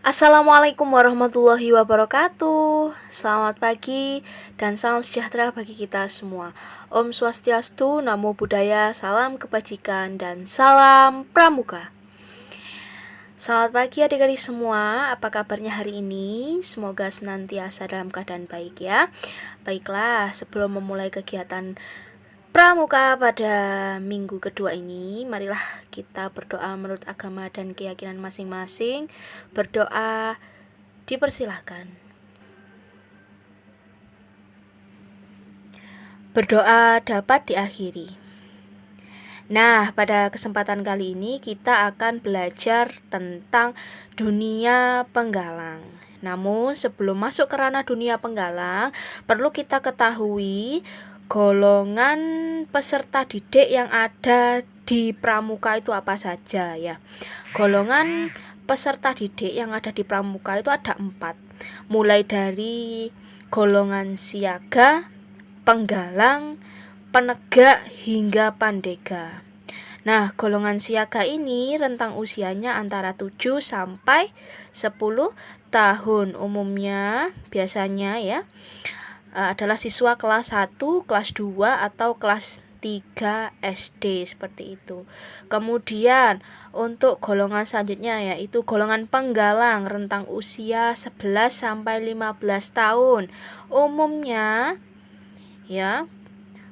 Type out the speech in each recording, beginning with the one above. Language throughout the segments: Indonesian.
Assalamualaikum warahmatullahi wabarakatuh. Selamat pagi dan salam sejahtera bagi kita semua. Om Swastiastu, Namo Buddhaya, salam kebajikan dan salam pramuka. Selamat pagi adik-adik semua. Apa kabarnya hari ini? Semoga senantiasa dalam keadaan baik ya. Baiklah, sebelum memulai kegiatan pramuka pada minggu kedua ini, marilah kita berdoa menurut agama dan keyakinan masing-masing. Berdoa dipersilahkan. Berdoa dapat diakhiri. Nah, pada kesempatan kali ini kita akan belajar tentang dunia penggalang. Namun sebelum masuk ke ranah dunia penggalang, perlu kita ketahui golongan peserta didik yang ada di pramuka itu apa saja ya. Golongan peserta didik yang ada di pramuka itu ada 4. Mulai dari golongan siaga, penggalang, penegak hingga pandega. Nah, golongan siaga ini rentang usianya antara 7 sampai 10 tahun. Umumnya biasanya ya adalah siswa kelas 1, kelas 2 atau kelas 3 SD seperti itu. Kemudian untuk golongan selanjutnya yaitu golongan penggalang rentang usia 11 sampai 15 tahun. Umumnya ya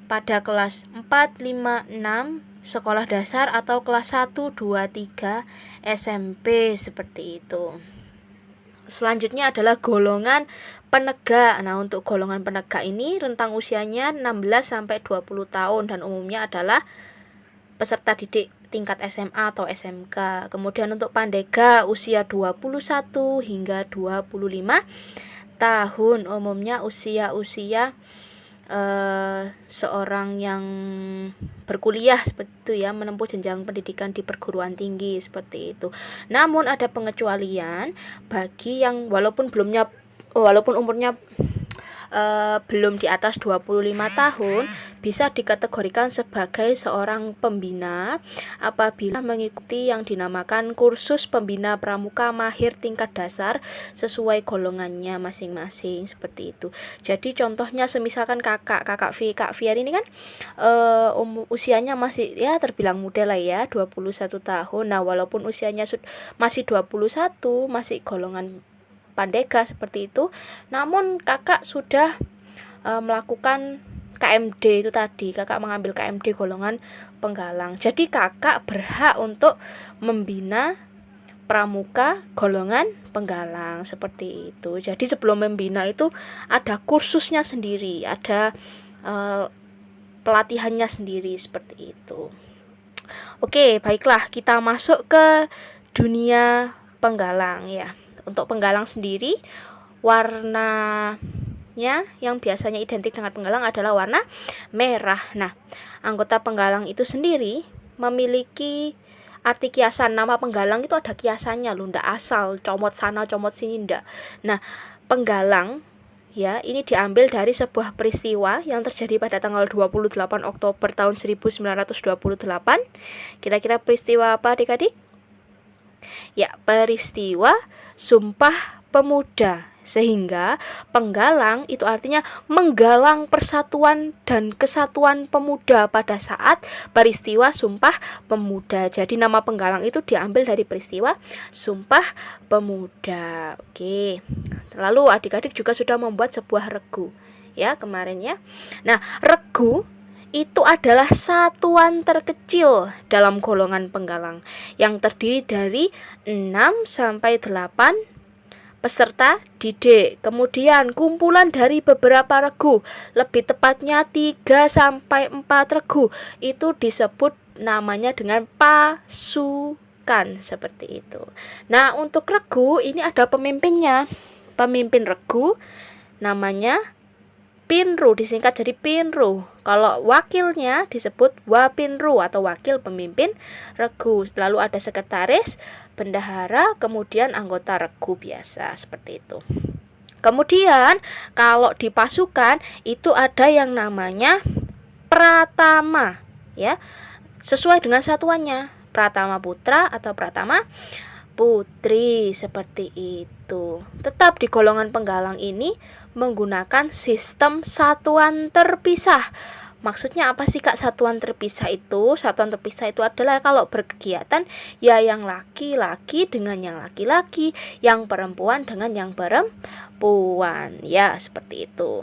pada kelas 4, 5, 6 sekolah dasar atau kelas 1, 2, 3 SMP seperti itu. Selanjutnya adalah golongan penegak. Nah, untuk golongan penegak ini rentang usianya 16 sampai 20 tahun dan umumnya adalah peserta didik tingkat SMA atau SMK. Kemudian untuk pandega usia 21 hingga 25 tahun. Umumnya usia seorang yang berkuliah seperti itu ya, menempuh jenjang pendidikan di perguruan tinggi seperti itu. Namun ada pengecualian bagi yang walaupun umurnya belum di atas 25 tahun bisa dikategorikan sebagai seorang pembina apabila mengikuti yang dinamakan kursus pembina pramuka mahir tingkat dasar sesuai golongannya masing-masing seperti itu. Jadi contohnya semisalkan Kak Fier ini kan usianya masih ya terbilang muda lah ya, 21 tahun. Nah, walaupun usianya masih 21, masih golongan pandega seperti itu, namun kakak sudah melakukan KMD itu tadi, kakak mengambil KMD golongan penggalang. Jadi kakak berhak untuk membina pramuka golongan penggalang seperti itu. Jadi sebelum membina itu ada kursusnya sendiri, ada pelatihannya sendiri seperti itu. Oke, baiklah kita masuk ke dunia penggalang ya. Untuk penggalang sendiri, warnanya yang biasanya identik dengan penggalang adalah warna merah. Nah, anggota penggalang itu sendiri memiliki arti kiasan. Nama penggalang itu ada kiasannya loh, ndak asal comot sana comot sini ndak. Nah, penggalang ya, ini diambil dari sebuah peristiwa yang terjadi pada tanggal 28 Oktober tahun 1928. Kira-kira peristiwa apa adik-adik? Ya, peristiwa Sumpah Pemuda. Sehingga penggalang itu artinya menggalang persatuan dan kesatuan pemuda pada saat peristiwa Sumpah Pemuda. Jadi nama penggalang itu diambil dari peristiwa Sumpah Pemuda. Oke. Lalu adik-adik juga sudah membuat sebuah regu ya kemarin ya. Nah, regu itu adalah satuan terkecil dalam golongan penggalang yang terdiri dari 6 sampai 8 peserta didik. Kemudian kumpulan dari beberapa regu, lebih tepatnya 3 sampai 4 regu, itu disebut namanya dengan pasukan seperti itu. Nah, untuk regu ini ada pemimpinnya. Pemimpin regu namanya Pinru, disingkat jadi Pinru. Kalau wakilnya disebut Wapinru atau wakil pemimpin regu. Lalu ada sekretaris, bendahara, kemudian anggota regu biasa seperti itu. Kemudian kalau di pasukan itu ada yang namanya pratama ya. Sesuai dengan satuannya, Pratama Putra atau Pratama putri, seperti itu. Tetap di golongan penggalang ini menggunakan sistem satuan terpisah. Maksudnya apa sih Kak satuan terpisah itu? Satuan terpisah itu adalah kalau berkegiatan ya yang laki-laki dengan yang laki-laki, yang perempuan dengan yang perempuan. Ya, seperti itu.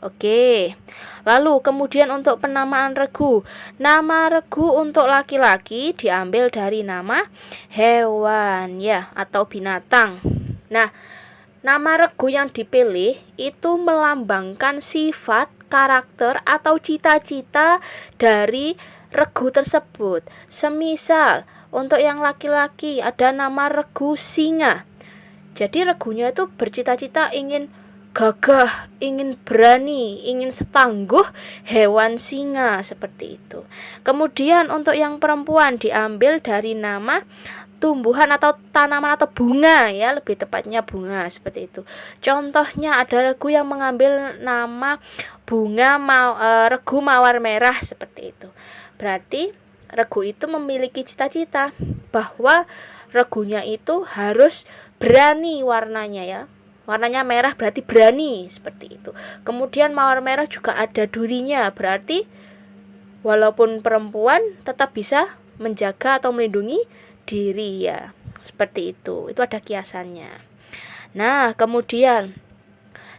Oke. Lalu kemudian untuk penamaan regu. Nama regu untuk laki-laki diambil dari nama hewan ya atau binatang. Nah, nama regu yang dipilih itu melambangkan sifat, karakter atau cita-cita dari regu tersebut. Semisal untuk yang laki-laki ada nama regu singa. Jadi regunya itu bercita-cita ingin gagah, ingin berani, ingin setangguh hewan singa, seperti itu. Kemudian untuk yang perempuan diambil dari nama tumbuhan atau tanaman atau bunga ya, lebih tepatnya bunga, seperti itu. Contohnya ada regu yang mengambil nama bunga regu mawar merah, seperti itu. Berarti regu itu memiliki cita-cita bahwa regunya itu harus berani warnanya ya. Warnanya merah berarti berani, seperti itu. Kemudian mawar merah juga ada durinya, berarti walaupun perempuan tetap bisa menjaga atau melindungi diri ya, seperti itu. Itu ada kiasannya. Nah, kemudian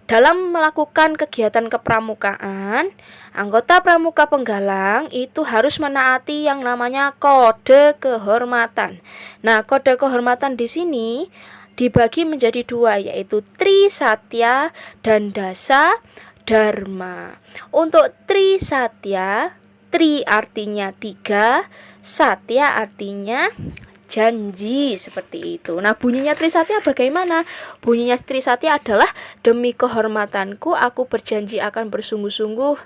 dalam melakukan kegiatan kepramukaan, anggota pramuka penggalang itu harus menaati yang namanya kode kehormatan. Nah, kode kehormatan di sini dibagi menjadi dua, yaitu Trisatya dan Dasa Dharma. Untuk Trisatya, Tri artinya 3, Satya artinya janji, seperti itu. Nah, bunyinya Trisatya bagaimana? Bunyinya Trisatya adalah demi kehormatanku aku berjanji akan bersungguh-sungguh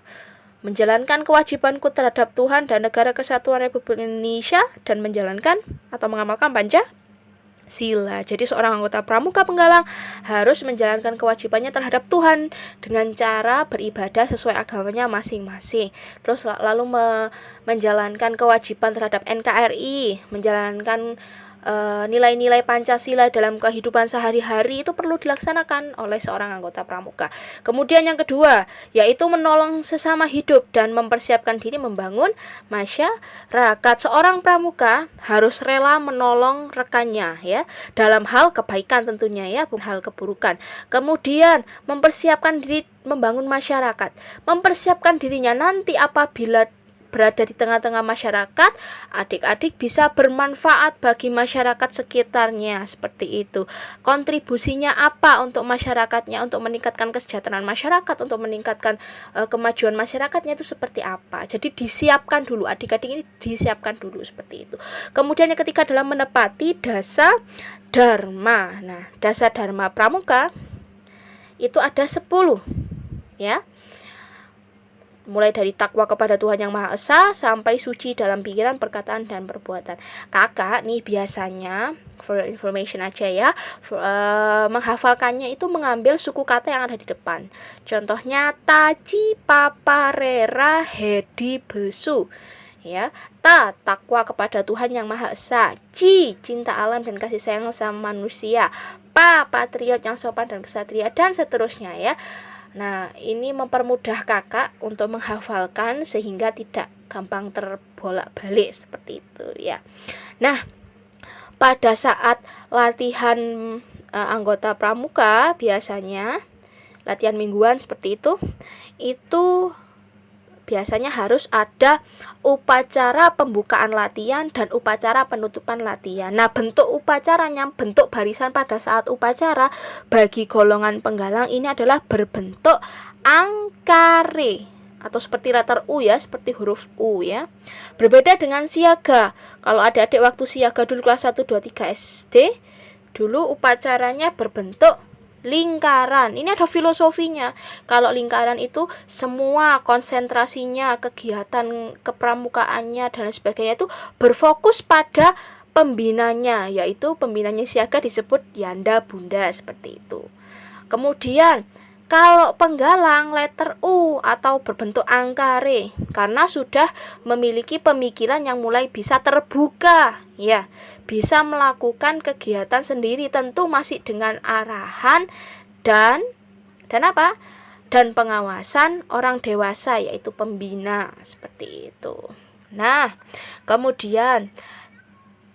menjalankan kewajibanku terhadap Tuhan dan Negara Kesatuan Republik Indonesia dan menjalankan atau mengamalkan Pancasila. Jadi seorang anggota pramuka penggalang harus menjalankan kewajibannya terhadap Tuhan dengan cara beribadah sesuai agamanya masing-masing. Terus lalu menjalankan kewajiban terhadap NKRI, menjalankan nilai-nilai Pancasila dalam kehidupan sehari-hari itu perlu dilaksanakan oleh seorang anggota pramuka. Kemudian yang kedua, yaitu menolong sesama hidup dan mempersiapkan diri membangun masyarakat. Seorang pramuka harus rela menolong rekannya ya, dalam hal kebaikan tentunya ya, bukan hal keburukan. Kemudian mempersiapkan diri membangun masyarakat. Mempersiapkan dirinya nanti apabila berada di tengah-tengah masyarakat, adik-adik bisa bermanfaat bagi masyarakat sekitarnya, seperti itu. Kontribusinya apa untuk masyarakatnya, untuk meningkatkan kesejahteraan masyarakat, untuk meningkatkan kemajuan masyarakatnya itu seperti apa. Jadi disiapkan dulu, adik-adik ini disiapkan dulu, seperti itu. Kemudian yang ketiga adalah menepati dasa dharma. Nah, dasa dharma pramuka itu ada 10 ya. Mulai dari takwa kepada Tuhan Yang Maha Esa sampai suci dalam pikiran, perkataan, dan perbuatan. Kakak nih biasanya, for information aja ya, menghafalkannya itu mengambil suku kata yang ada di depan. Contohnya taci, paparera, hedi, besu. Ya, takwa kepada Tuhan Yang Maha Esa. Cinta alam dan kasih sayang sama manusia. Patriot yang sopan dan kesatria, dan seterusnya ya. Nah, ini mempermudah kakak untuk menghafalkan sehingga tidak gampang terbolak-balik, seperti itu ya. Nah, pada saat latihan anggota pramuka biasanya latihan mingguan seperti itu biasanya harus ada upacara pembukaan latihan dan upacara penutupan latihan. Nah, bentuk upacaranya, bentuk barisan pada saat upacara bagi golongan penggalang ini adalah berbentuk angkare atau seperti letter U ya, seperti huruf U ya. Berbeda dengan siaga. Kalau adik-adik waktu siaga dulu kelas 1, 2, 3 SD, dulu upacaranya berbentuk lingkaran. Ini ada filosofinya. Kalau lingkaran itu semua konsentrasinya, kegiatan kepramukaannya dan sebagainya itu berfokus pada pembinanya, yaitu pembinanya siaga disebut yanda bunda, seperti itu. Kemudian kalau penggalang letter U atau berbentuk angkare, karena sudah memiliki pemikiran yang mulai bisa terbuka ya, bisa melakukan kegiatan sendiri, tentu masih dengan arahan dan apa? Dan pengawasan orang dewasa, yaitu pembina, seperti itu. Nah, kemudian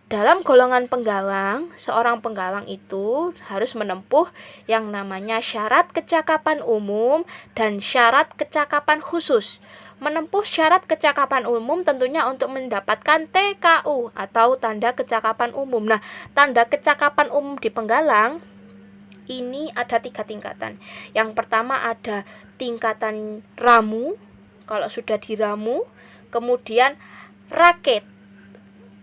dalam golongan penggalang, seorang penggalang itu harus menempuh yang namanya syarat kecakapan umum dan syarat kecakapan khusus. Menempuh syarat kecakapan umum tentunya untuk mendapatkan TKU atau tanda kecakapan umum. Nah, tanda kecakapan umum di penggalang ini ada 3 tingkatan. Yang pertama ada tingkatan ramu, kalau sudah diramu, kemudian rakit,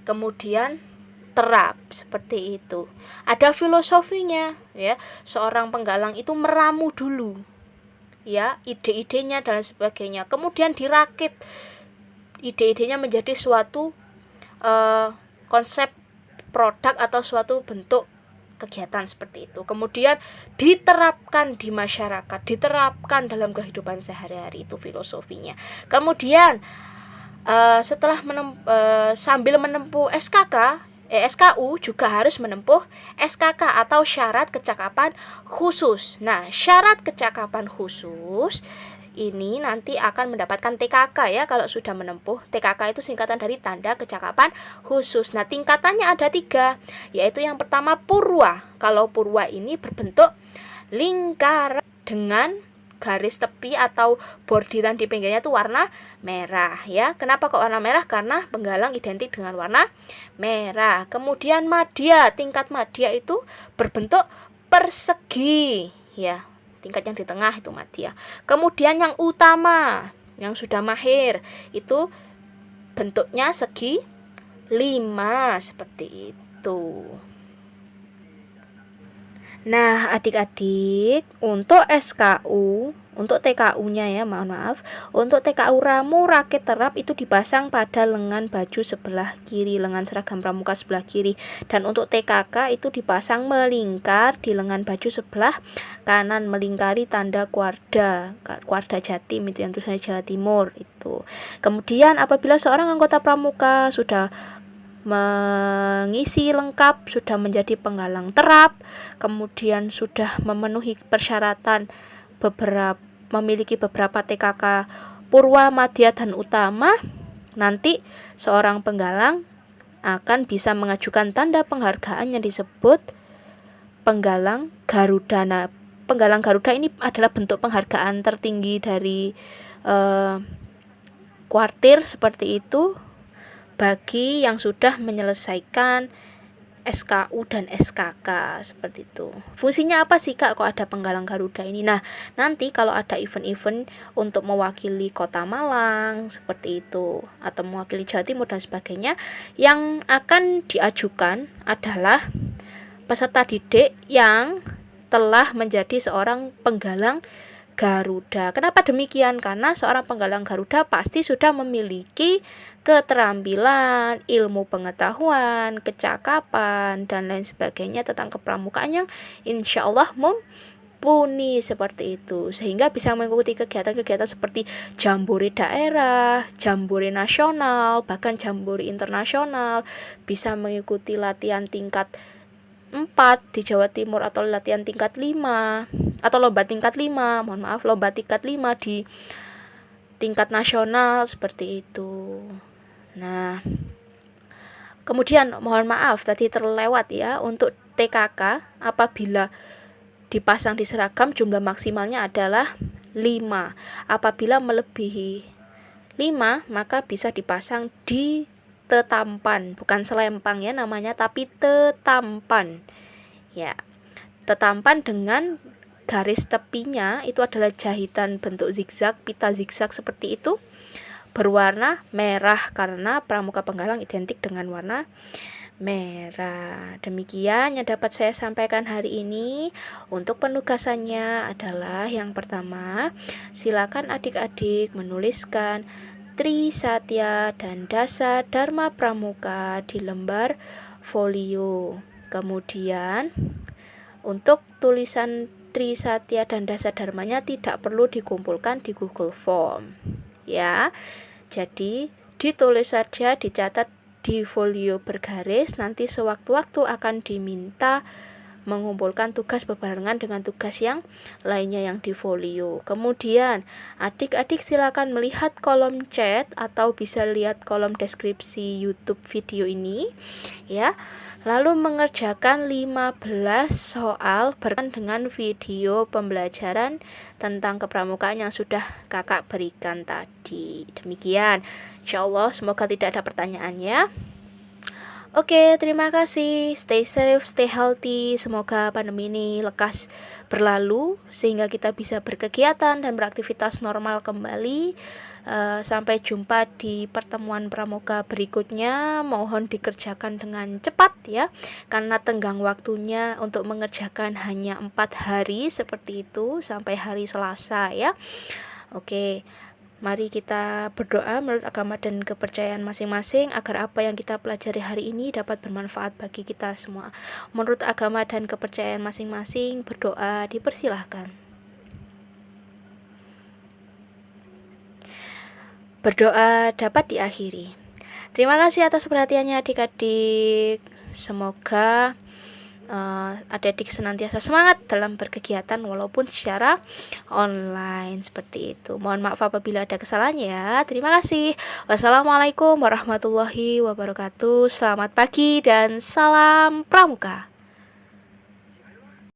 kemudian terap, seperti itu. Ada filosofinya, ya. Seorang penggalang itu meramu dulu, ya, ide-idenya dan sebagainya. Kemudian dirakit, ide-idenya menjadi suatu konsep produk atau suatu bentuk kegiatan, seperti itu. Kemudian diterapkan di masyarakat, diterapkan dalam kehidupan sehari-hari, itu filosofinya. Kemudian setelah sambil menempuh SKU juga harus menempuh SKK atau syarat kecakapan khusus. Nah, syarat kecakapan khusus ini nanti akan mendapatkan TKK, ya, kalau sudah menempuh. TKK itu singkatan dari tanda kecakapan khusus. Nah, tingkatannya ada 3, yaitu yang pertama purwa. Kalau purwa ini berbentuk lingkaran dengan garis tepi atau bordiran di pinggirnya itu warna merah, ya. Kenapa kok warna merah? Karena penggalang identik dengan warna merah. Kemudian madya, tingkat madya itu berbentuk persegi, ya. Tingkat yang di tengah itu madya. Kemudian yang utama, yang sudah mahir, itu bentuknya segi 5, seperti itu. Nah, adik-adik, untuk SKU, untuk TKU-nya, ya, maaf. Untuk TKU ramu, rakit, terap itu dipasang pada lengan baju sebelah kiri, lengan seragam pramuka sebelah kiri. Dan untuk TKK itu dipasang melingkar di lengan baju sebelah kanan, melingkari tanda Kuarda Jatim, itu yang tulisannya Jawa Timur itu. Kemudian apabila seorang anggota pramuka sudah mengisi lengkap, sudah menjadi penggalang terap, kemudian sudah memenuhi persyaratan memiliki beberapa TKK purwa, madya, dan utama, nanti seorang penggalang akan bisa mengajukan tanda penghargaan yang disebut penggalang Garuda. Nah, penggalang Garuda ini adalah bentuk penghargaan tertinggi dari kuartir, seperti itu, bagi yang sudah menyelesaikan SKU dan SKK, seperti itu. Fungsinya apa sih, Kak, kok ada penggalang Garuda ini? Nah, nanti kalau ada event-event untuk mewakili Kota Malang, seperti itu, atau mewakili Jawa Timur dan sebagainya, yang akan diajukan adalah peserta didik yang telah menjadi seorang penggalang Garuda. Kenapa demikian? Karena seorang penggalang Garuda pasti sudah memiliki keterampilan, ilmu pengetahuan, kecakapan, dan lain sebagainya tentang kepramukaan yang insya Allah mumpuni, seperti itu. Sehingga bisa mengikuti kegiatan-kegiatan seperti jambore daerah, jambore nasional, bahkan jambore internasional. Bisa mengikuti latihan tingkat 4 di Jawa Timur atau latihan tingkat 5 atau lomba tingkat 5, lomba tingkat 5 di tingkat nasional, seperti itu. Nah, kemudian mohon maaf tadi terlewat, ya, untuk TKK apabila dipasang di seragam jumlah maksimalnya adalah 5. Apabila melebihi 5 maka bisa dipasang di tetampan, bukan selempang, ya, namanya, tapi tetampan, ya. Tetampan dengan garis tepinya itu adalah jahitan bentuk zigzag, pita zigzag, seperti itu, berwarna merah karena pramuka penggalang identik dengan warna merah. Demikian yang dapat saya sampaikan hari ini. Untuk penugasannya adalah yang pertama, silakan adik-adik menuliskan Trisatya dan Dasa Dharma Pramuka di lembar folio. Kemudian untuk tulisan Trisatya dan Dasa Dharmanya tidak perlu dikumpulkan di Google Form, ya. Jadi ditulis saja, dicatat di folio bergaris, nanti sewaktu-waktu akan diminta mengumpulkan tugas berbarengan dengan tugas yang lainnya yang di folio. Kemudian adik-adik silakan melihat kolom chat atau bisa lihat kolom deskripsi YouTube video ini ya. Lalu mengerjakan 15 soal berkaitan dengan video pembelajaran tentang kepramukaan yang sudah kakak berikan tadi. Demikian, insyaallah semoga tidak ada pertanyaannya. Oke, terima kasih. Stay safe, stay healthy. Semoga pandemi ini lekas berlalu sehingga kita bisa berkegiatan dan beraktivitas normal kembali. Sampai jumpa di pertemuan pramuka berikutnya. Mohon dikerjakan dengan cepat ya, karena tenggang waktunya untuk mengerjakan hanya 4 hari seperti itu sampai hari Selasa ya. Oke. Mari kita berdoa menurut agama dan kepercayaan masing-masing agar apa yang kita pelajari hari ini dapat bermanfaat bagi kita semua. Menurut agama dan kepercayaan masing-masing, berdoa dipersilahkan. Berdoa dapat diakhiri. Terima kasih atas perhatiannya adik-adik. Semoga adik-adik senantiasa semangat dalam berkegiatan walaupun secara online seperti itu. Mohon maaf apabila ada kesalahan ya. Terima kasih. Wassalamualaikum warahmatullahi wabarakatuh. Selamat pagi dan salam pramuka.